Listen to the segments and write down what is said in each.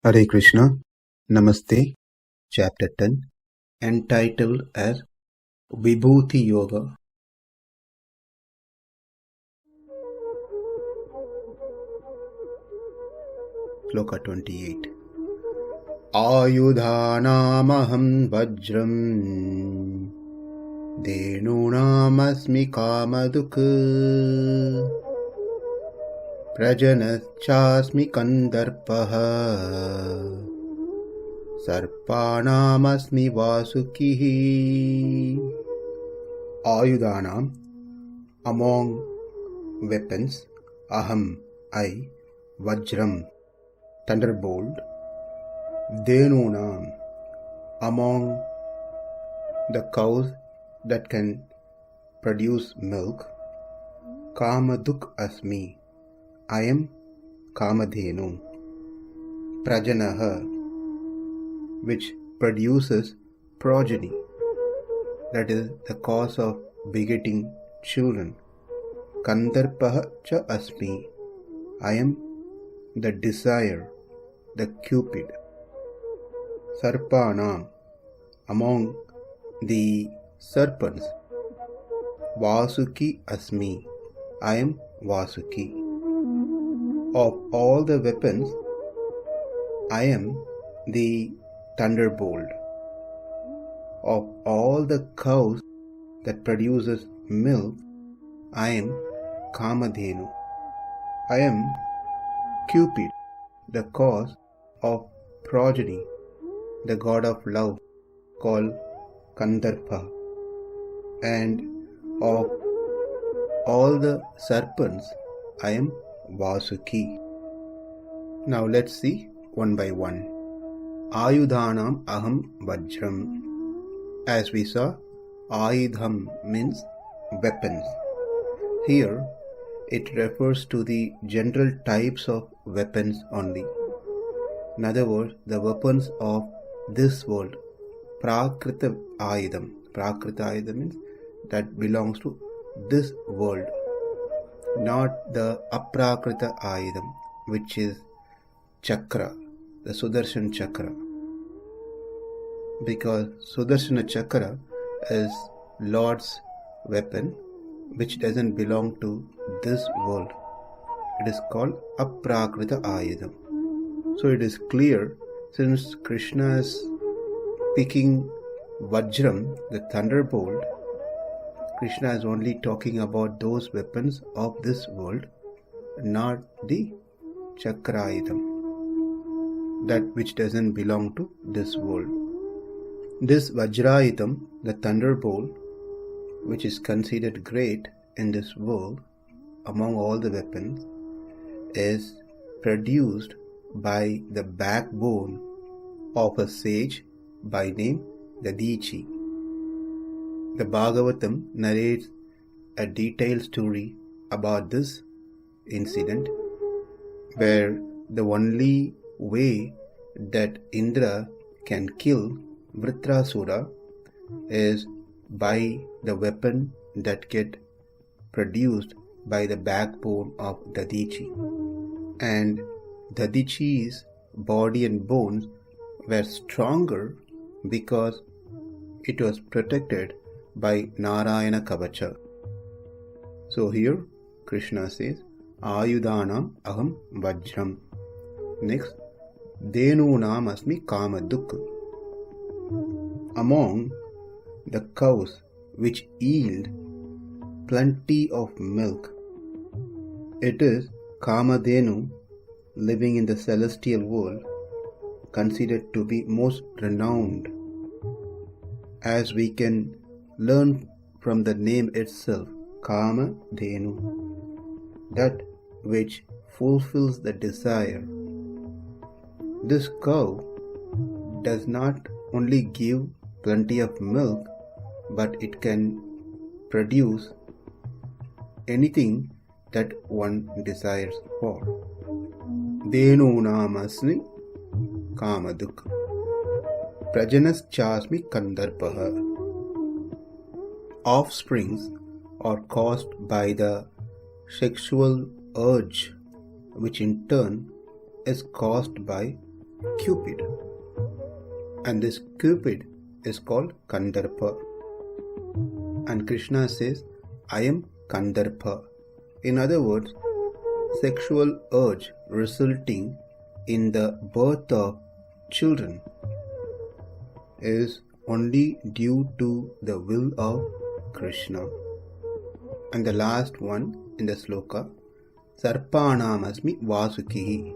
Hare Krishna, Namaste, Chapter 10, entitled as Vibhuti Yoga. Sloka 28. āyudhānām ahaṁ vajraṁ dhenūnām asmi kāma-dhuk prajanaś cāsmi kandarpaḥ sarpāṇām asmi vāsukiḥ. āyudhānām, among weapons, ahaṁ, I, vajraṁ, thunderbolt, dhenūnām, among the cows that can produce milk, kāma-dhuk asmi, I am kāma-dhenu, prajanaś, which produces progeny, that is the cause of begetting children, kandarpaḥ asmi, I am the desire, the Cupid, sarpāṇām, among the serpents, Vāsuki asmi, I am Vāsuki. Of all the weapons, I am the thunderbolt. Of all the cows that produces milk, I am kāma-dhenu. I am Cupid, the cause of progeny, the god of love called Kandarpa. And of all the serpents, I am Vāsuki. Now let's see one by one. āyudhānām ahaṁ vajraṁ. As we saw, āyudhānām means weapons. Here it refers to the general types of weapons only. In other words, the weapons of this world. Prakrita āyudhānām. Prakrita āyudhānām means that belongs to this world, not the aprakrita āyudhānām, which is chakra, the Sudarshan chakra. Because Sudarshana chakra is Lord's weapon, which doesn't belong to this world. It is called aprakrita āyudhānām. So it is clear, since Krishna is speaking vajraṁ, the thunderbolt, Krishna is only talking about those weapons of this world, not the chakra āyudhānām, that which doesn't belong to this world. This vajraṁ, the thunderbolt, which is considered great in this world among all the weapons, is produced by the backbone of a sage by name Dadichi. The Bhagavatam narrates a detailed story about this incident, where the only way that Indra can kill Vritrasura is by the weapon that get produced by the backbone of Dadichi. And Dadichi's body and bones were stronger because it was protected by Narayana Kavacha. So here Krishna says, āyudhānām ahaṁ vajraṁ. Next, dhenūnām asmi kāma-dhuk. Among the cows which yield plenty of milk, it is kāma-dhenu, living in the celestial world, considered to be most renowned. As we can learn from the name itself, kāma-dhenu, that which fulfills the desire. This cow does not only give plenty of milk, but it can produce anything that one desires for. dhenūnām asmi kāma-dhuk prajanaś cāsmi kandarpaḥ. Offsprings are caused by the sexual urge, which in turn is caused by Cupid. And this Cupid is called Kandarpa. And Krishna says, I am Kandarpa. In other words, sexual urge resulting in the birth of children is only due to the will of Krishna. And the last one in the sloka, sarpāṇām asmi vāsukiḥ.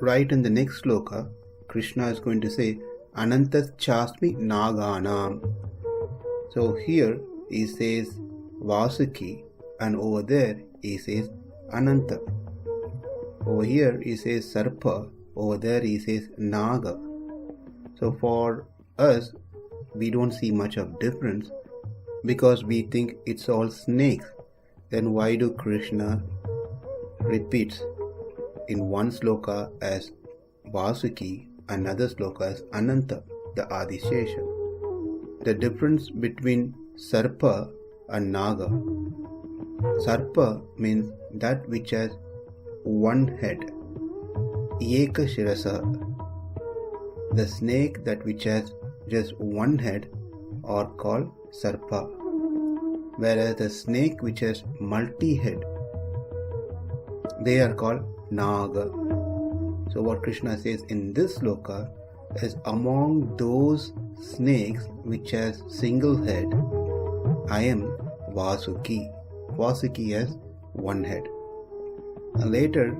Right in the next sloka, Krishna is going to say, anantas cāsmi nāgānām. So here he says Vāsuki, and over there he says Ananta. Over here he says Sarpa, over there he says Naga. So for us, we don't see much of difference because we think it's all snakes. Then why do Krishna repeats in one sloka as Vāsuki, another sloka as Ananta, the Adishesha? The difference between Sarpa and Naga. Sarpa means that which has one head. Eka shirasa. The snake that which has just one head are called Sarpa. Whereas the snake which has multi-head, they are called Naga. So what Krishna says in this sloka is, among those snakes which has single head, I am Vāsuki. Vāsuki has one head. And later,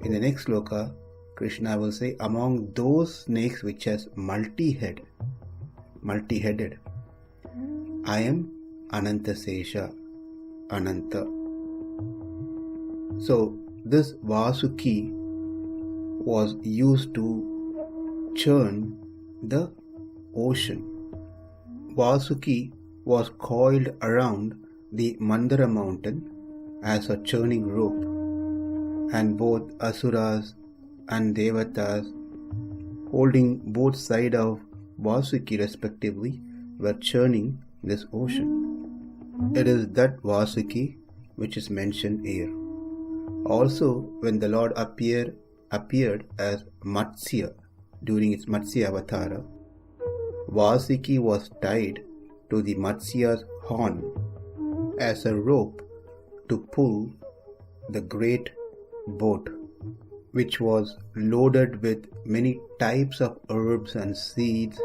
in the next sloka, Krishna will say, among those snakes which has multi-headed, I am Anantasesha, Ananta. So this Vāsuki was used to churn the ocean. Vāsuki was coiled around the Mandara mountain as a churning rope, and both Asuras and Devatas, holding both sides of Vāsuki respectively, were churning this ocean. It is that Vāsuki which is mentioned here. Also, when the Lord appeared as Matsya during its Matsya avatara, Vāsuki was tied to the Matsya's horn as a rope to pull the great boat, which was loaded with many types of herbs and seeds,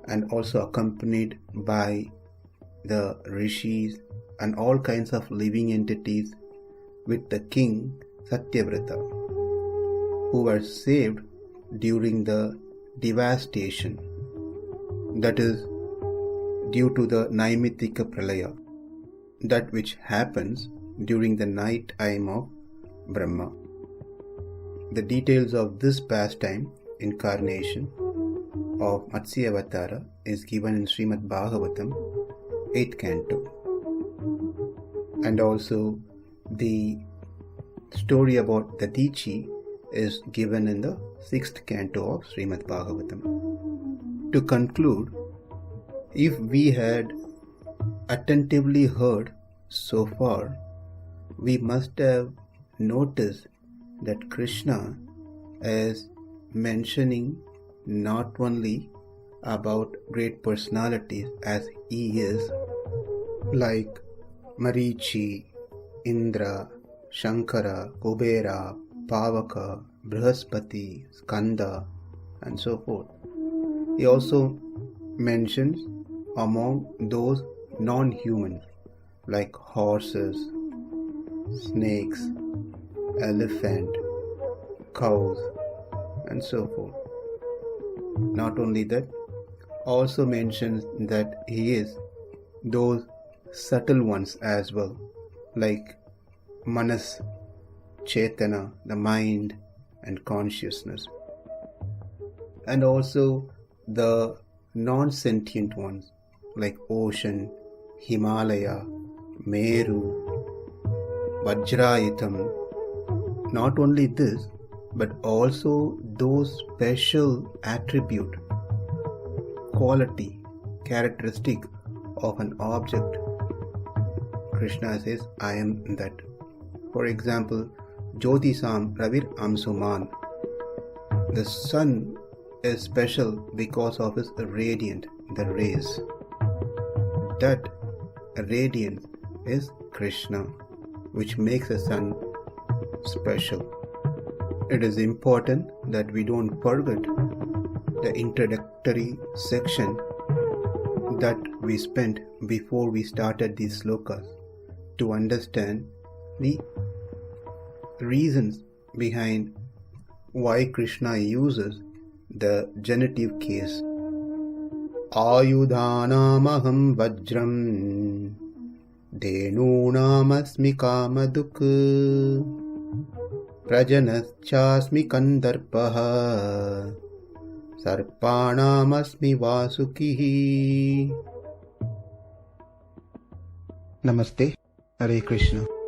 and also accompanied by the rishis and all kinds of living entities, with the king Satyavrata, who were saved during the devastation, that is due to the Naimitika Pralaya, that which happens during the night time of Brahma. The details of this pastime, incarnation of Matsya Avatara, is given in Srimad Bhagavatam, 8th canto. And also the story about Dadichi is given in the 6th canto of Srimad Bhagavatam. To conclude, if we had attentively heard so far, we must have noticed that Krishna is mentioning not only about great personalities as he is, like Marichi, Indra, Shankara, Kubera, Pavaka, Brihaspati, Skanda, and so forth. He also mentions among those non-humans like horses, snakes, elephant, cows, and so forth. Not only that, also mentions that he is those subtle ones as well, like Manas, Chetana, the mind and consciousness, and also the non-sentient ones like ocean, Himalaya, Meru, Vajraṁ. Not only this, but also those special attribute, quality, characteristic of an object. Krishna says, I am that. For example, Jyotisam Ravir Amsuman. The sun is special because of its radiant, the rays. That radiance is Krishna, which makes the sun special. It is important that we don't forget the introductory section that we spent before we started these slokas to understand the reasons behind why Krishna uses the genitive case. āyudhānām ahaṁ vajraṁ, dhenūnām asmi kāma-dhuk, prajanaś cāsmi kandarpaḥ, sarpāṇām asmi vāsukiḥ. Namaste. Hare Krishna.